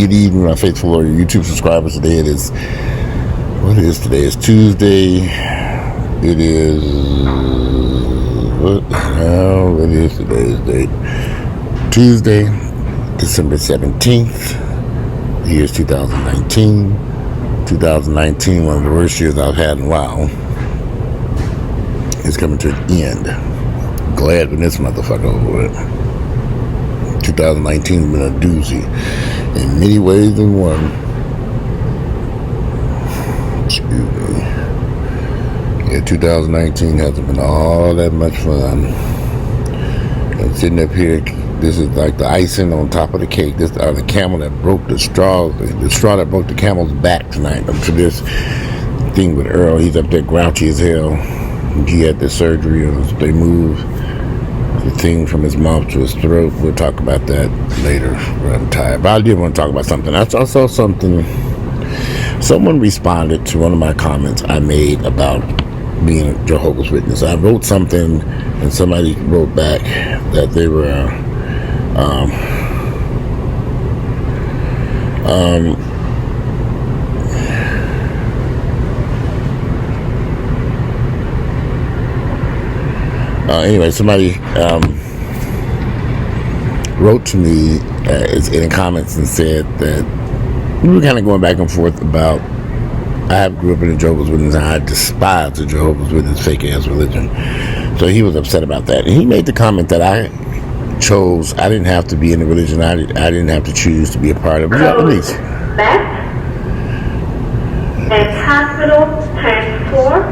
good evening, my faithful Lord, YouTube subscribers. Today what is today? It's Tuesday. It is, what is today's date? Tuesday, December 17th. The year is 2019. 2019, one of the worst years I've had in a while, is coming to an end. Glad when this motherfucker over with. 2019 has been a doozy in many ways than one. Excuse me. Yeah, 2019 hasn't been all that much fun. And sitting up here, this is like the icing on top of the cake. This the camel that broke the straw that broke the camel's back tonight. Up to this thing with Earl, he's up there grouchy as hell. He had the surgery, and they moved the thing from his mouth to his throat. We'll talk about that later. I'm tired, but I did want to talk about something. I saw something. Someone responded to one of my comments I made about being a Jehovah's Witness. I wrote something, and somebody wrote back that they were anyway, somebody wrote to me in the comments and said that we were kind of going back and forth about, I grew up in a Jehovah's Witness and I despise the Jehovah's Witness fake ass religion. So he was upset about that, and he made the comment that I didn't have to be in the religion. I didn't have to choose to be a part of it. Please. And hospital 10-4,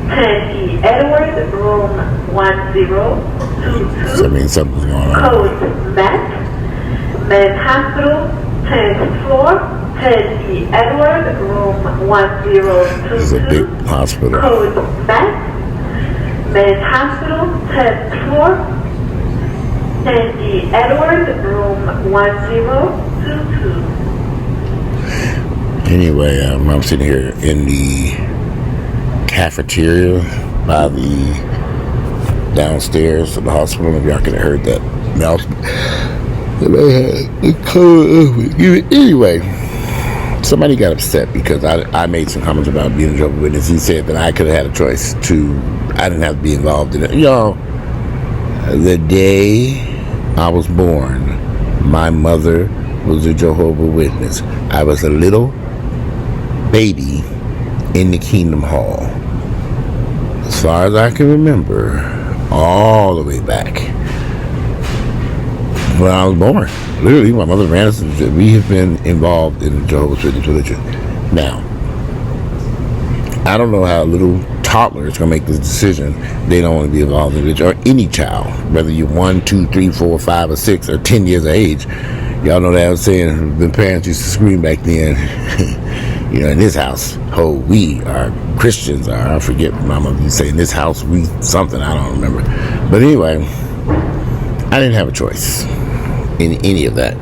10E Edward, room 1022. So, I mean, something's going on. Code MET. Men's hospital 10-4, 10E Edward, room 1022. This is a big hospital. Code MET. Men's hospital 10-4, 10E Edward, room 1022. Anyway, I'm sitting here in the cafeteria by the downstairs of the hospital. Maybe y'all could have heard that. Anyway, somebody got upset because I made some comments about being a Jehovah's Witness. He said that I could have had a choice I didn't have to be involved in it. Y'all, the day I was born, my mother was a Jehovah's Witness. I was a little baby in the Kingdom Hall. As far as I can remember, all the way back when I was born. Literally, my mother ran us. We have been involved in the Jehovah's Witness religion. Now, I don't know how a little toddler is going to make this decision. They don't want to be involved in religion, or any child, whether you're 1, 2, 3, 4, 5, or 6, or 10 years of age. Y'all know that I was saying the parents used to scream back then. You know, in this house, we are Christians. I forget what my mother used to say. In this house, we something, I don't remember. But anyway, I didn't have a choice in any of that.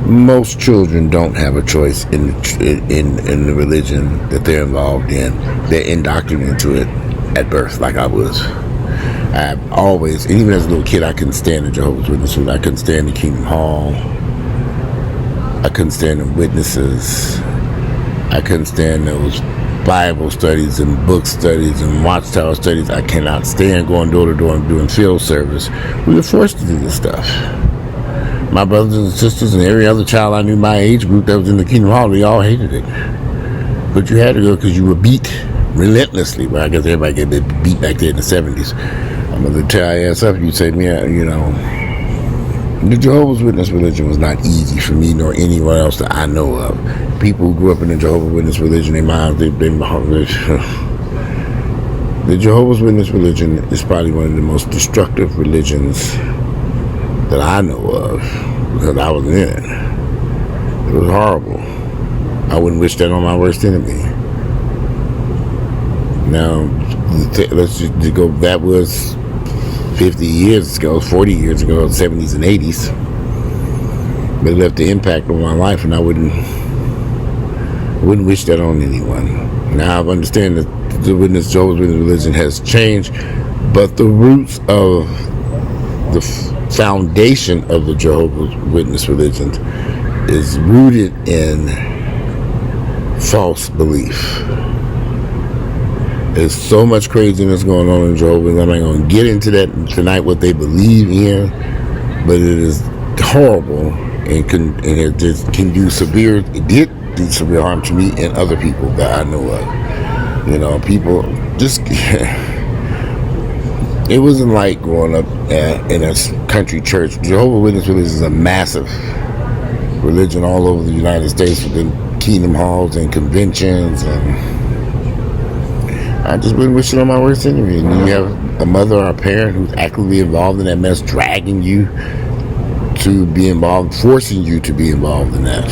Most children don't have a choice in the religion that they're involved in. They're indoctrinated into it at birth, like I was. I've always, and even as a little kid, I couldn't stand the Jehovah's Witnesses. I couldn't stand the Kingdom Hall. I couldn't stand the witnesses. I couldn't stand those Bible studies and book studies and watchtower studies. I cannot stand going door to door and doing field service. We were forced to do this stuff. My brothers and sisters and every other child I knew my age group that was in the Kingdom Hall, they all hated it. But you had to go because you were beat relentlessly. Well, I guess everybody get beat back there in the 70s. I'm going to tear your ass up. You'd say, yeah, you know, the Jehovah's Witness religion was not easy for me nor anyone else that I know of. People who grew up in the Jehovah's Witness religion, the Jehovah's Witness religion is probably one of the most destructive religions that I know of, because I was in it. It was horrible. I wouldn't wish that on my worst enemy. Now, let's just go, that was 50 years ago, 40 years ago, 70s and 80s. But it left an impact on my life, and I wouldn't wish that on anyone. Now I understand that the Jehovah's Witness religion has changed, but the roots of the foundation of the Jehovah's Witness religion is rooted in false belief. There's so much craziness going on in Jehovah's. I'm not going to get into that tonight, what they believe in, but it is horrible and it just can do severe. It did do severe harm to me and other people that I know of. You know, people just. It wasn't like growing up in a country church. Jehovah's Witness religion is a massive religion all over the United States within kingdom halls and conventions, and I just been wishing on my worst enemy. And you have a mother or a parent who's actively involved in that mess, dragging you to be involved, forcing you to be involved in that,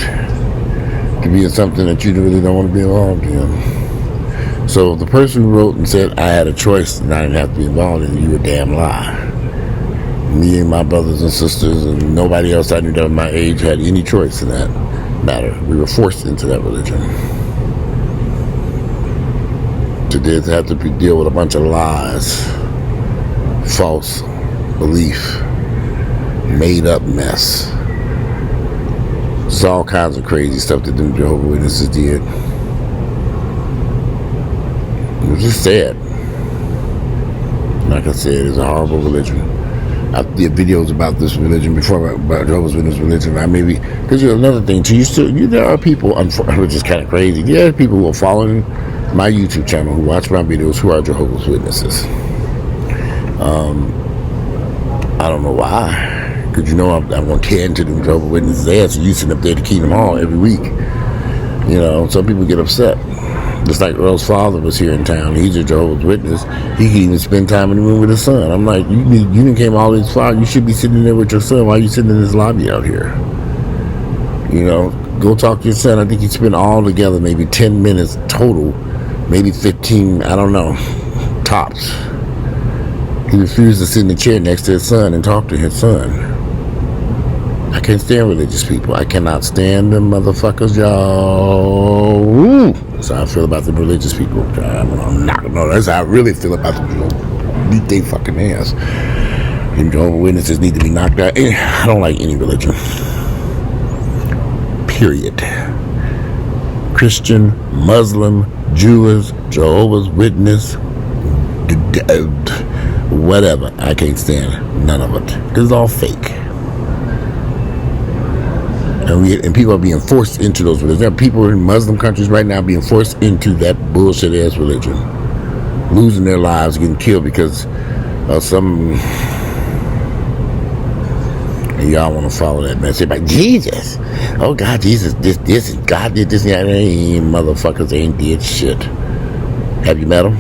to be in something that you really don't want to be involved in. So the person who wrote and said I had a choice and I didn't have to be involved in it, you a damn lie. Me and my brothers and sisters and nobody else I knew that was my age had any choice in that matter. We were forced into that religion. To have to deal with a bunch of lies, false belief, made up mess. It's all kinds of crazy stuff that them Jehovah's Witnesses did. It was just sad. Like I said, it's a horrible religion. I did videos about this religion before, about Jehovah's Witness religion. I maybe, because another thing too, there are people, which is kind of crazy. There are people who are following my YouTube channel, who watch my videos, who are Jehovah's Witnesses. I don't know why, because I'm going to tear into them Jehovah's Witnesses' ass. You sitting up there at the Kingdom Hall every week. You know, some people get upset. Just like Earl's father was here in town. He's a Jehovah's Witness. He can even spend time in the room with his son. I'm like, you didn't came all this far. You should be sitting there with your son. Why are you sitting in this lobby out here? You know, go talk to your son. I think he spent all together maybe 10 minutes total, maybe 15, I don't know, tops. He refused to sit in the chair next to his son and talk to his son. I can't stand religious people. I cannot stand them motherfuckers, y'all. Woo. That's how I feel about the religious people. I'm not, no, that's how I really feel about them. Beat they fucking ass. And Jehovah's Witnesses need to be knocked out. I don't like any religion. Period. Christian, Muslim, Jewish, Jehovah's Witness, whatever. I can't stand none of it. Because it's all fake. And people are being forced into those religions. There are people in Muslim countries right now being forced into that bullshit ass religion, losing their lives, getting killed because of some. And y'all want to follow that message about Jesus? Oh God, Jesus this and God did this and that. Ain't motherfuckers ain't did shit. Have you met them?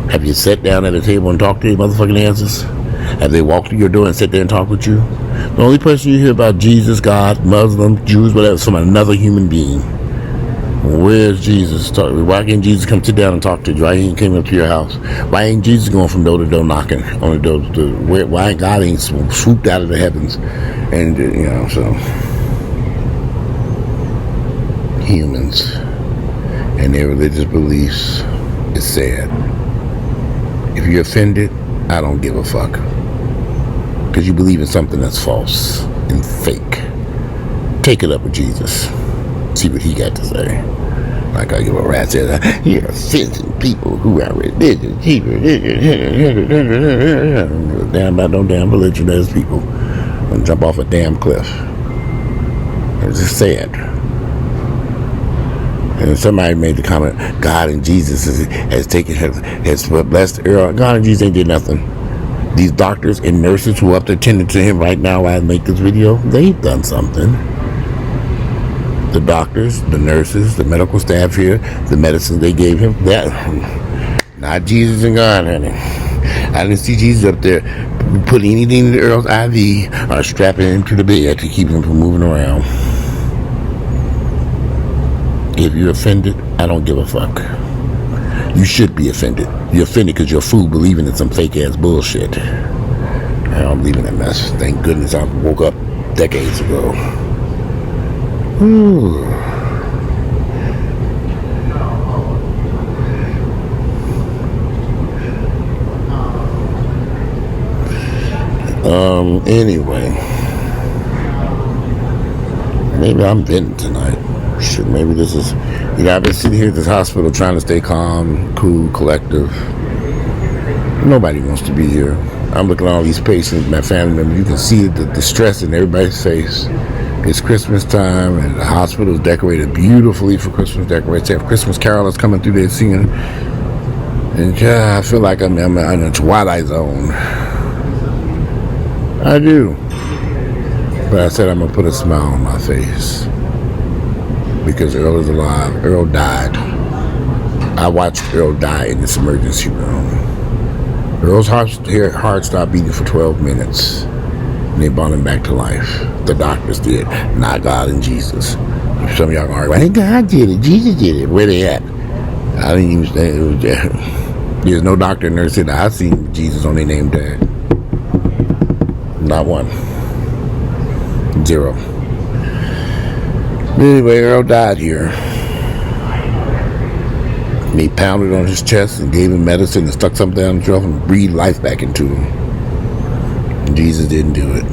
Have you sat down at a table and talked to your motherfucking answers? Have they walked to your door and sat there and talked with you? The only person you hear about Jesus, God, Muslim, Jews, whatever, is from another human being. Where's Jesus? Why can't Jesus come sit down and talk to you? Why ain't came up to your house? Why ain't Jesus going from door to door knocking on the door? Why God ain't swooped out of the heavens? And, you know, so. Humans and their religious beliefs is sad. If you're offended, I don't give a fuck. Because you believe in something that's false and fake. Take it up with Jesus. See what he got to say. Like I give a rat's ass. You're offending people who are religious. Damn about no damn religion as people. And jump off a damn cliff. It's just sad. And somebody made the comment, God and Jesus has blessed Earl. God and Jesus ain't did nothing. These doctors and nurses who are up there tending to him right now while I make this video, they've done something. The doctors, the nurses, the medical staff here, the medicine they gave him, that not Jesus and God, honey. I didn't see Jesus up there putting anything in the Earl's IV or strapping him to the bed to keep him from moving around. If you're offended, I don't give a fuck. You should be offended. You're offended because you're a fool believing in some fake ass bullshit. I don't believe in that mess. Thank goodness I woke up decades ago. Whew. Anyway. Maybe I'm venting tonight. Shit, maybe this is... I've been sitting here at this hospital trying to stay calm, cool, collective. Nobody wants to be here. I'm looking at all these patients, my family members. You can see the distress in everybody's face. It's Christmas time, and the hospital is decorated beautifully for Christmas decorations. They have Christmas carolers coming through there singing. And I feel like I'm in a Twilight Zone. I do. But I said I'm going to put a smile on my face. Because Earl is alive. Earl died. I watched Earl die in this emergency room. Earl's heart stopped beating for 12 minutes. And they brought him back to life. The doctors did. Not God and Jesus. Some of y'all are argue, I think God did it. Jesus did it. Where they at? I didn't even say it was there. There's no doctor and nurse said I've seen Jesus on their name tag. Not one. 0. Anyway, Earl died here. And they pounded on his chest and gave him medicine and stuck something down his throat and breathed life back into him. And Jesus didn't do it.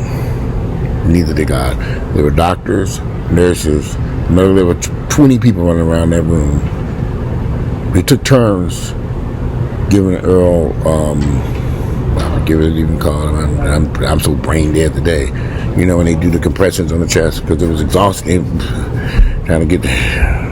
Neither did God. There were doctors, nurses. There were 20 people running around that room. They took turns giving Earl, I forget what it even called him. I'm so brain dead today. You know, when they do the compressions on the chest because it was exhausting trying to get there.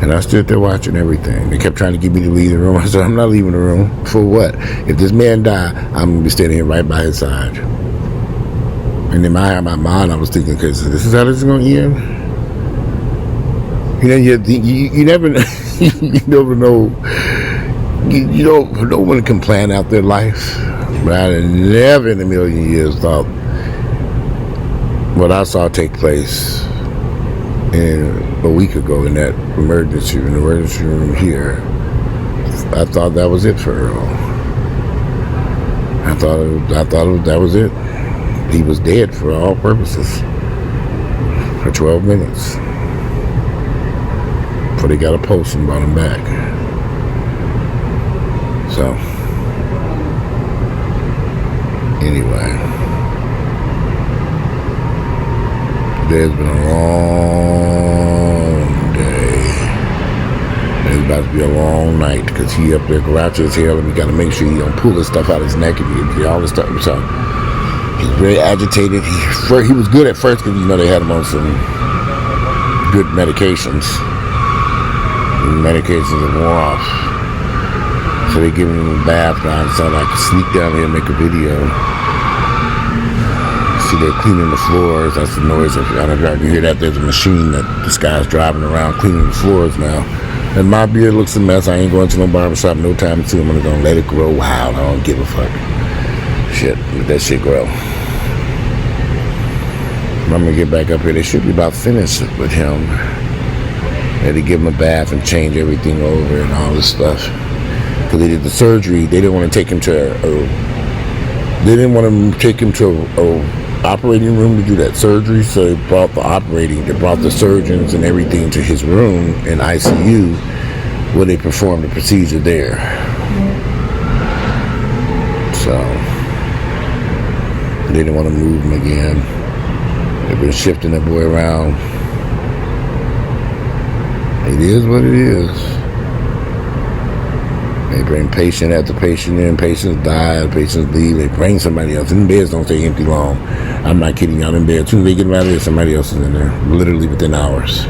And I stood there watching everything. They kept trying to get me to leave the room. I said, I'm not leaving the room. For what? If this man died, I'm going to be standing here right by his side. And in my mind, I was thinking, because this is how this is going to end. You know, you never you never know. You don't, no one can plan out their life. But I never in a million years thought what I saw take place a week ago in that emergency room here. I thought that was it for Earl. I thought that was it. He was dead for all purposes for 12 minutes before they got a post and brought him back. So anyway, today's been a long day. And it's about to be a long night because he up there grouchy as hell, and we got to make sure he don't pull his stuff out of his neck and all this stuff. So he's very agitated. He was good at first because, you know, they had him on some good medications. And medications have worn off. So they give him a bath now, so I can sneak down here and make a video. See, they're cleaning the floors. That's the noise. I don't know if y'all can hear that. There's a machine that this guy's driving around cleaning the floors now. And my beard looks a mess. I ain't going to no barbershop no time soon. I'm gonna let it grow wild. I don't give a fuck. Shit, let that shit grow. I'm gonna get back up here. They should be about finished with him. They had to give him a bath and change everything over and all this stuff. Because they did the surgery, they didn't want to take him to a operating room to do that surgery. So they brought the surgeons and everything to his room in ICU where they performed the procedure there. So they didn't want to move him again. They've been shifting that boy around. It is what it is. They bring patient after patient in. Patients die. Patients leave. They bring somebody else. And the beds don't stay empty long. I'm not kidding y'all. In bed, as soon as they get them out of there, somebody else is in there. Literally within hours.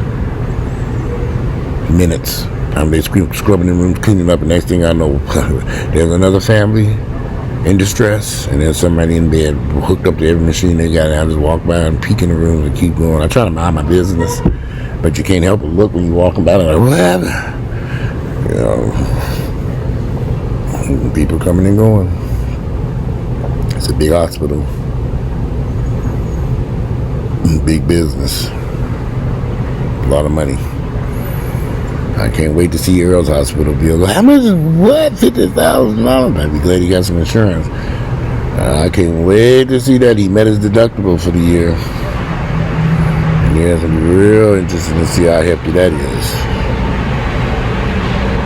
Minutes. They scrubbing the rooms, cleaning up. And next thing I know, there's another family in distress. And there's somebody in bed hooked up to every machine they got. And I just walk by and peek in the rooms and keep going. I try to mind my business. But you can't help but look when you're walking by. Like, what happened? You know. People coming and going. It's a big hospital. Big business. A lot of money. I can't wait to see Earl's hospital bill. How much is what? $50,000? I'd be glad he got some insurance. I can't wait to see that. He met his deductible for the year. And yeah, it's going to be real interesting to see how hefty that is.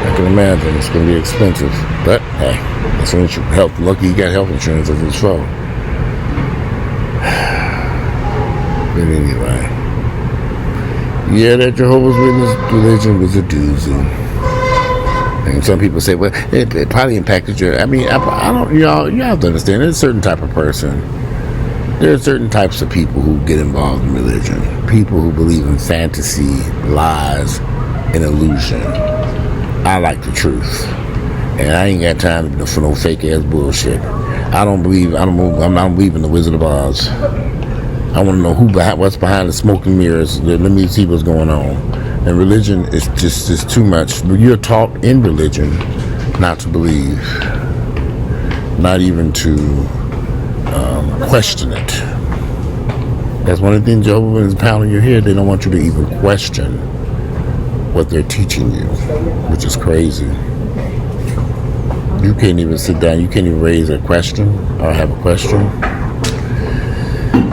I can imagine it's going to be expensive, but hey, that's health. Lucky he got health insurance as his fault. But anyway, yeah, that Jehovah's Witness religion was a doozy. And some people say, well, it probably impacted your. I mean, I don't. You have to understand. There's a certain type of person. There are certain types of people who get involved in religion. People who believe in fantasy, lies, and illusion. I like the truth, and I ain't got time for no fake ass bullshit. I'm not believing the Wizard of Oz. I want to know what's behind the smoke and mirrors. Let me see what's going on. And religion is just too much. You're taught in religion not to believe, not even to question it. That's one of the things Jehovah is pounding your head. They don't want you to even question what they're teaching you, which is crazy. You can't even sit down. You can't even raise a question or have a question.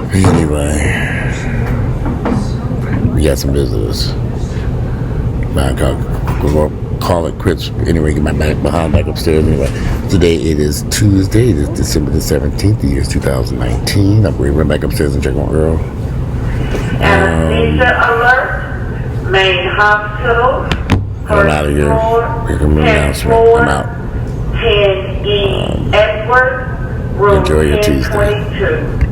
Anyway, we got some visitors. I'll call it quits. Anyway, get my behind back upstairs. Anyway, today it is Tuesday. It is December the 17th, the year is 2019. I'm going to run back upstairs and check on Earl. Anesthesia alert. Main hospital. I'm out of here. Here comes an announcement. I'm out. 10E Edward. Room Enjoy your Tuesday. 1022.